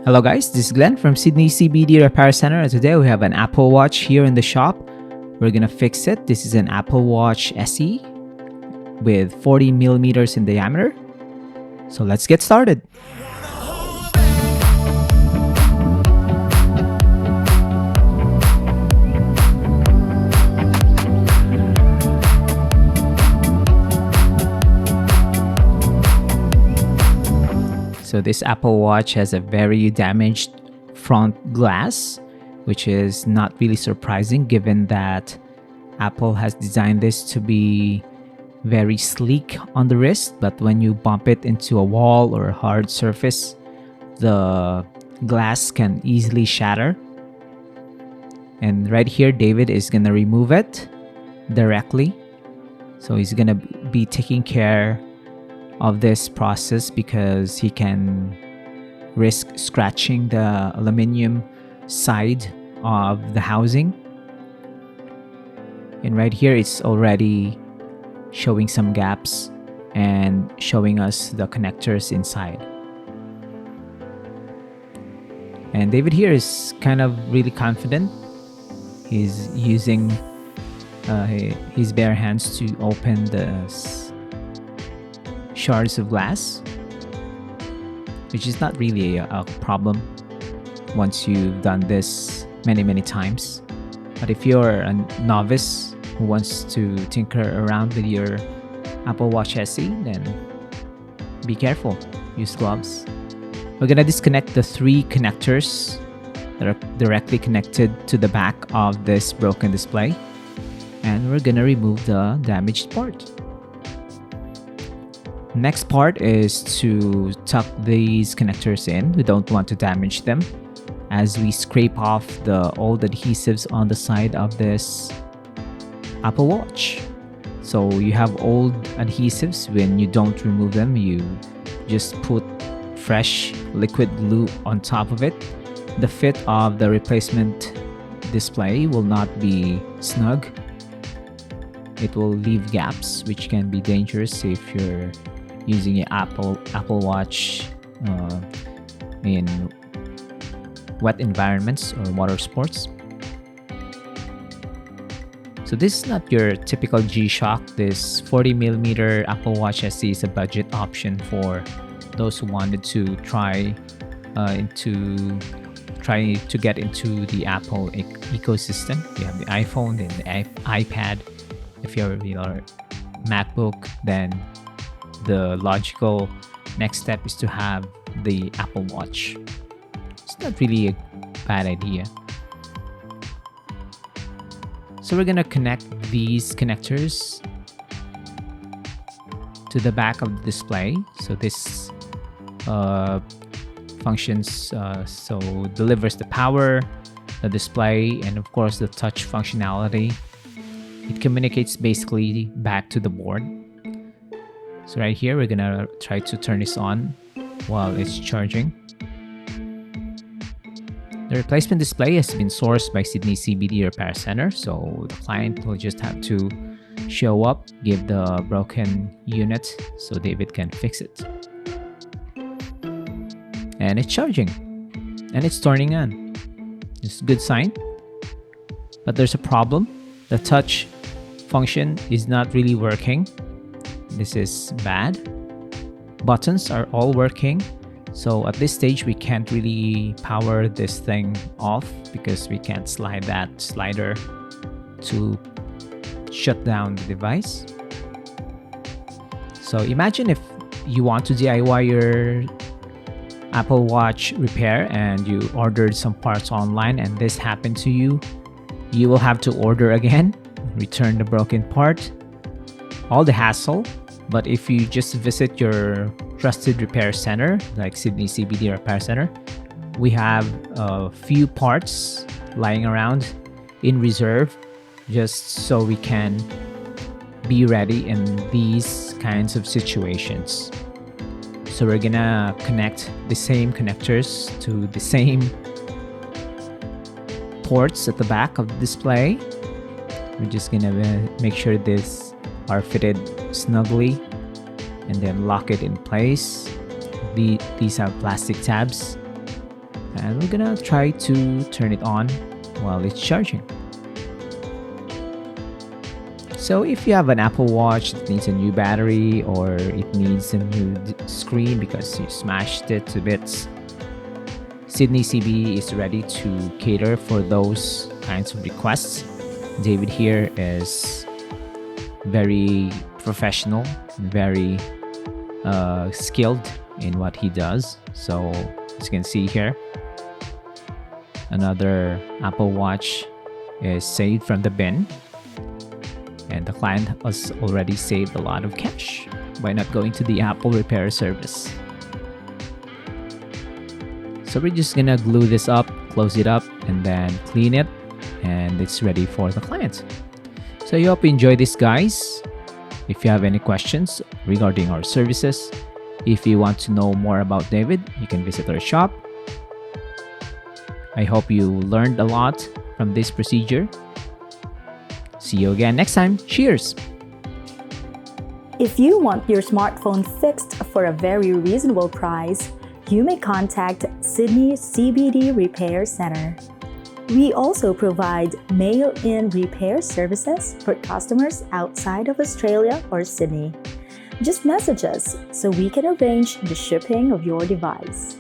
Hello guys, this is Glenn from Sydney CBD Repair Center, and today we have an Apple Watch here in the shop. We're gonna fix it. This is an Apple Watch SE with 40 millimeters in diameter. So let's get started. So this Apple Watch has a very damaged front glass, which is not really surprising given that Apple has designed this to be very sleek on the wrist, but when you bump it into a wall or a hard surface, the glass can easily shatter. And right here, David is gonna remove it directly. So he's gonna be taking care of this process because he can risk scratching the aluminum side of the housing. And right here it's already showing some gaps and showing us the connectors inside. And David here is kind of really confident. He's using his bare hands to open the shards of glass, which is not really a problem once you've done this many times. But if you're a novice who wants to tinker around with your Apple Watch SE, then be careful, use gloves. We're gonna disconnect the 3 connectors that are directly connected to the back of this broken display, and we're gonna remove the damaged part. Next part is to tuck these connectors in. We don't want to damage them as we scrape off the old adhesives on the side of this Apple Watch. So you have old adhesives. When you don't remove them, you just put fresh liquid glue on top of it. The fit of the replacement display will not be snug. It will leave gaps, which can be dangerous if you're using your Apple Watch in wet environments or water sports. So this is not your typical G-Shock. This 40 millimeter Apple Watch SE is a budget option for those who wanted to try to get into the Apple ecosystem. You have the iPhone and the iPad. If you're your MacBook, then the logical next step is to have the Apple Watch. It's not really a bad idea. So we're gonna connect these connectors to the back of the display. So this functions, so delivers the power, the display, and of course the touch functionality. It communicates basically back to the board. So right here, we're gonna try to turn this on while it's charging. The replacement display has been sourced by Sydney CBD Repair Center, so the client will just have to show up, give the broken unit so David can fix it. And it's charging, and it's turning on. It's a good sign. But there's a problem. The touch function is not really working. This is bad. Buttons are all working. So at this stage, we can't really power this thing off because we can't slide that slider to shut down the device. So imagine if you want to DIY your Apple Watch repair and you ordered some parts online and this happened to you. You will have to order again, return the broken part, all the hassle. But if you just visit your trusted repair center, like Sydney CBD Repair Center, we have a few parts lying around in reserve just so we can be ready in these kinds of situations. So we're gonna connect the same connectors to the same ports at the back of the display. We're just gonna make sure these are fitted snugly and then lock it in place. These have plastic tabs And we're gonna try to turn it on while it's charging. So if you have an Apple Watch that needs a new battery or it needs a new screen because you smashed it to bits, Sydney CBD is ready to cater for those kinds of requests. David here is very professional, very skilled in what he does. So as you can see here, another Apple Watch is saved from the bin, and the client has already saved a lot of cash by not going to the Apple repair service. So we're just gonna glue this up, close it up, and then clean it, and it's ready for the client. So I hope you enjoy this, guys. If you have any questions regarding our services, if you want to know more about David, you can visit our shop. I hope you learned a lot from this procedure. See you again next time. Cheers! If you want your smartphone fixed for a very reasonable price, you may contact Sydney CBD Repair Center. We also provide mail-in repair services for customers outside of Australia or Sydney. Just message us so we can arrange the shipping of your device.